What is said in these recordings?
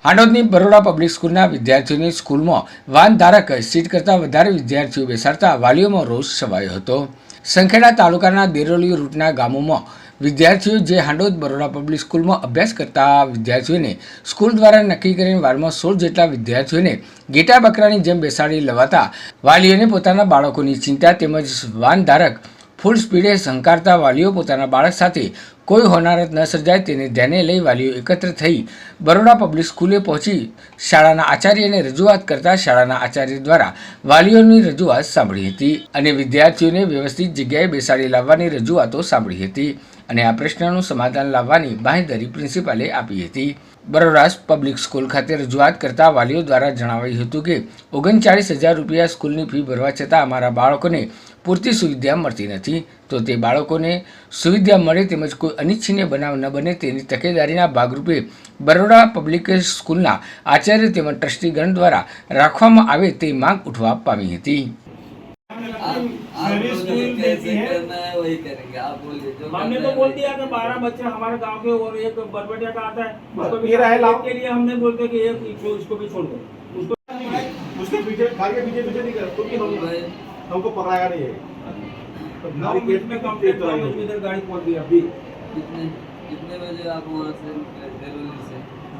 હાંડોદની Baroda public સ્કૂલના વિદ્યાર્થીઓની સ્કૂલમાં વાન ધારક સીટ કરતાં વધારે વિદ્યાર્થીઓ બેસાડતા વાલીઓમાં રોષ છવાયો હતો। સંખેડા તાલુકાના દેરોલી રૂટના ગામોમાં વિદ્યાર્થીઓ જે હાંડોદ બરોડા પબ્લિક સ્કૂલમાં અભ્યાસ કરતા વિદ્યાર્થીઓને સ્કૂલ દ્વારા નક્કી કરીને વારમાં 16 જેટલા વિદ્યાર્થીઓને ઘેટા બકરાની જેમ બેસાડી લવાતા વાલીઓને પોતાના બાળકોની ચિંતા તેમજ વાન ધારક ફૂલ સ્પીડે સંકારતા વાલીઓ પોતાના બાળક સાથે કોઈ હોનારત ન સર્જાય તેને ધ્યાને લઈ વાલીઓ એકત્ર થઈ બરોડા પબ્લિક સ્કૂલે પહોંચી શાળાના આચાર્યને રજૂઆત કરતા શાળાના આચાર્ય દ્વારા વાલીઓની રજૂઆત સાંભળી હતી અને વિદ્યાર્થીઓને વ્યવસ્થિત જગ્યાએ બેસાડી લાવવાની રજૂઆતો સાંભળી હતી અને આ પ્રશ્નનું સમાધાન લાવવાની બાંહેધરી પ્રિન્સિપાલે આપી હતી। બરોડા પબ્લિક સ્કૂલ ખાતે રજૂઆત કરતા વાલીઓ દ્વારા જણાવાયું હતું કે 39,000 રૂપિયા સ્કૂલની ફી ભરવા છતાં અમારા બાળકોને પૂરતી સુવિધા મળતી નથી, તો તે બાળકોને સુવિધા મળે તેમજ કોઈ અનિચ્છનીય બનાવ ન બને તેની તકેદારીના ભાગરૂપે બરોડા પબ્લિક સ્કૂલના આચાર્ય તેમજ ટ્રસ્ટીગણ દ્વારા રાખવામાં આવે તે માંગ ઉઠવા પામી હતી। हमने तो बोल दिया कि 12 बच्चे हमारे गांव के और एक बरबटिया का आता है, उसको भी के लिए हमने बोलते कि एक इसको भी छोड़ दो, उसके पीछे गाड़ी के पीछे नहीं कर तो हमको पकड़ाएगा नहीं है। गाड़ी गेट में कंप्लीट तो इधर गाड़ी पहुंच गई अभी। कितने बजे आप वहाँ से देरोली से?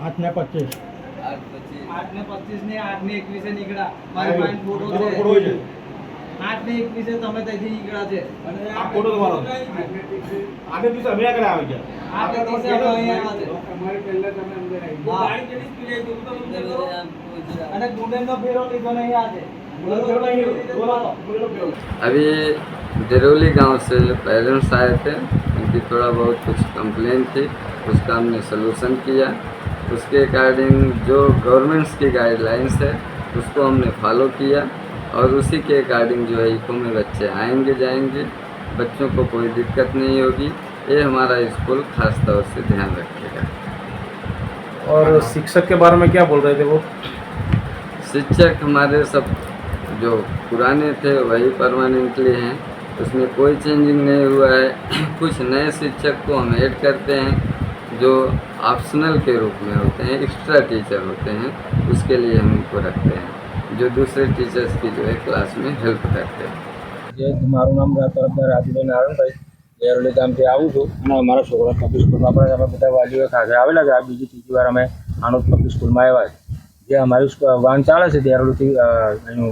8:25 8:25 ने 8:21 निकला મારી પાસે ફોટો છે। 8:21 તમે ત્યાંથી નીકળ્યા છે અને આ ફોટો તમારો 8:20 અમે આગળ આવી ગયા। 8:20 અમે અહીંયા આવ્યા છે અમારે પહેલા તમે અંદર આવી वो गाड़ी चली स्पीड है तो कितने तुम बजे आप पहुंचे? અને ગુંડેનો ફેરો લીધો નહીં આજે अभी देरोली गांव से पेरेंट्स आए थे, उनकी थोड़ा बहुत कुछ कंप्लेन थी, उसका हमने सलूशन किया। उसके अकॉर्डिंग जो गवर्नमेंट्स की गाइडलाइंस है उसको हमने फॉलो किया और उसी के अकॉर्डिंग जो है इको में बच्चे आएंगे जाएंगे, बच्चों को कोई दिक्कत नहीं होगी, ये हमारा स्कूल खास तौर से ध्यान रखेगा। और शिक्षक के बारे में क्या बोल रहे थे वो? शिक्षक हमारे सब जो पुराने थे वही परमानेंटली हैं, उसमें कोई चेंजिंग नहीं हुआ है। कुछ नए शिक्षक को हम ऐड करते हैं जो ऑप्शनल के रूप में होते हैं, एक्स्ट्रा टीचर होते हैं, उसके लिए हम उनको रखते हैं जो दूसरे टीचर्स की जो है क्लास में हेल्प करते हैं। જે મારું નામ તરફદાર રાજુભાઈ નારાયણભાઈ દેરોલી ગામથી આવું છું અને અમારા છોકરા પબ્લિક સ્કૂલમાં પણ અમે બધા વાલીઓ ખાતે આવેલા છે। આ બીજી ત્રીજી વાર અમે આણોદ પબ્લિક સ્કૂલમાં આવ્યા છે। જે અમારી વાન ચાલે છે દેરોલીથી એનું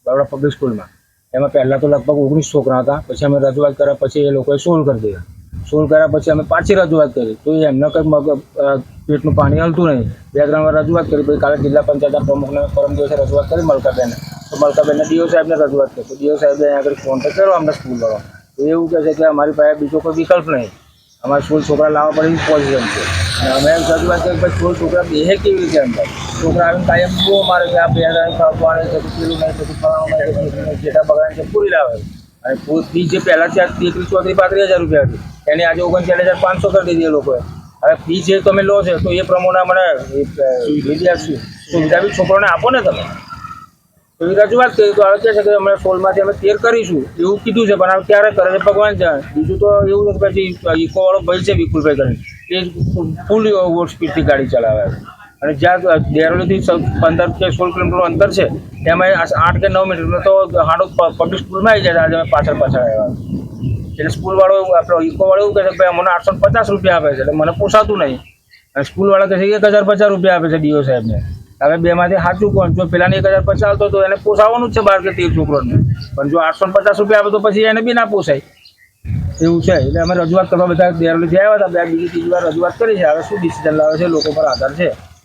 બરોડા પબ્લિક સ્કૂલમાં, એમાં પહેલાં તો લગભગ 19 છોકરા હતા, પછી અમે રજૂઆત કર્યા પછી એ લોકોએ 16 કરી દીધા। 16 કર્યા પછી અમે પાછી રજૂઆત કરી તો એમને કંઈક પેટનું પાણી હલતું નહીં। 2-3 વાર રજૂઆત કરી, પછી કાલે જિલ્લા પંચાયતના પ્રમુખને પરમ દિવસે રજૂઆત કરી મલકાબેને, તો મલકાબેનને ડીઓ સાહેબને રજૂઆત કરી તો ડીઓ સાહેબે અહીંયા આગળ કોન્ટેક્ટ કર્યો અમને સ્કૂલવાળો, તો એવું કહે છે કે અમારી પાસે બીજો કોઈ વિકલ્પ નહીં, અમારે 16 છોકરા લાવવા પડે એવી પોઝિશન છે। અને અમે રજૂઆત કરી પછી 16 છોકરા બેહે કેવી રીતે અંદર? છોકરા આવીને કાયમ બહુ મારે કે આ બે પાડે છે, પેલું નહીં થતું, ફલાણું નહીં, જેટા બગાડે છે, પૂરી લાવે। અને ફી જે પહેલાં 33,000-34,000 રૂપિયા હતી એની આજે 39,500 કરી દીધી એ લોકોએ। હવે ફી જે તમે લો છો તો એ પ્રમાણે મને સુવિધા બી છોકરાને આપો ને તમે। તો એ રજૂઆત કરી તો હવે કહે છે કે અમે 16માંથી અમે 13 કરીશું એવું કીધું છે, પણ હવે ક્યારે કરે છે ભગવાન જાણે। બીજું તો એવું છે પછી ઇકોવાળો ભાઈ છે વિપુલભાઈ કરીને એ ફૂલ સ્પીડથી ગાડી ચલાવે છે અને જ્યાં દેરોલીથી 15 કે 16 કિલોમીટરનું અંતર છે એમાં 8 કે 9 મિનિટમાં તો હાંડોદ પબ્લિક સ્કૂલમાં આવી જાય। આજે અમે પાછળ આવ્યા એટલે સ્કૂલવાળો આપણો ઇકોવાળો એવું કહે છે કે ભાઈ મને 850 રૂપિયા આપે છે, એટલે મને પોસાતું નહીં, અને સ્કૂલવાળા કહે છે 1,050 રૂપિયા આપે છે ડીઓ સાહેબને। હવે બેમાંથી સાચું કોણ? જો પેલાને 1,050 આવતો તો એને પોસાવાનું જ છે 12 કે 13 છોકરોને, પણ જો 850 રૂપિયા આપે તો પછી એને બી ના પોસાય એવું છે। એટલે અમે રજૂઆત કરવા બધા દેરોલીથી આવ્યા હતા, બીજી ત્રીજી વાર રજૂઆત કરી છે, હવે શું ડિસિઝન લાવે છે લોકો પર આધાર છે।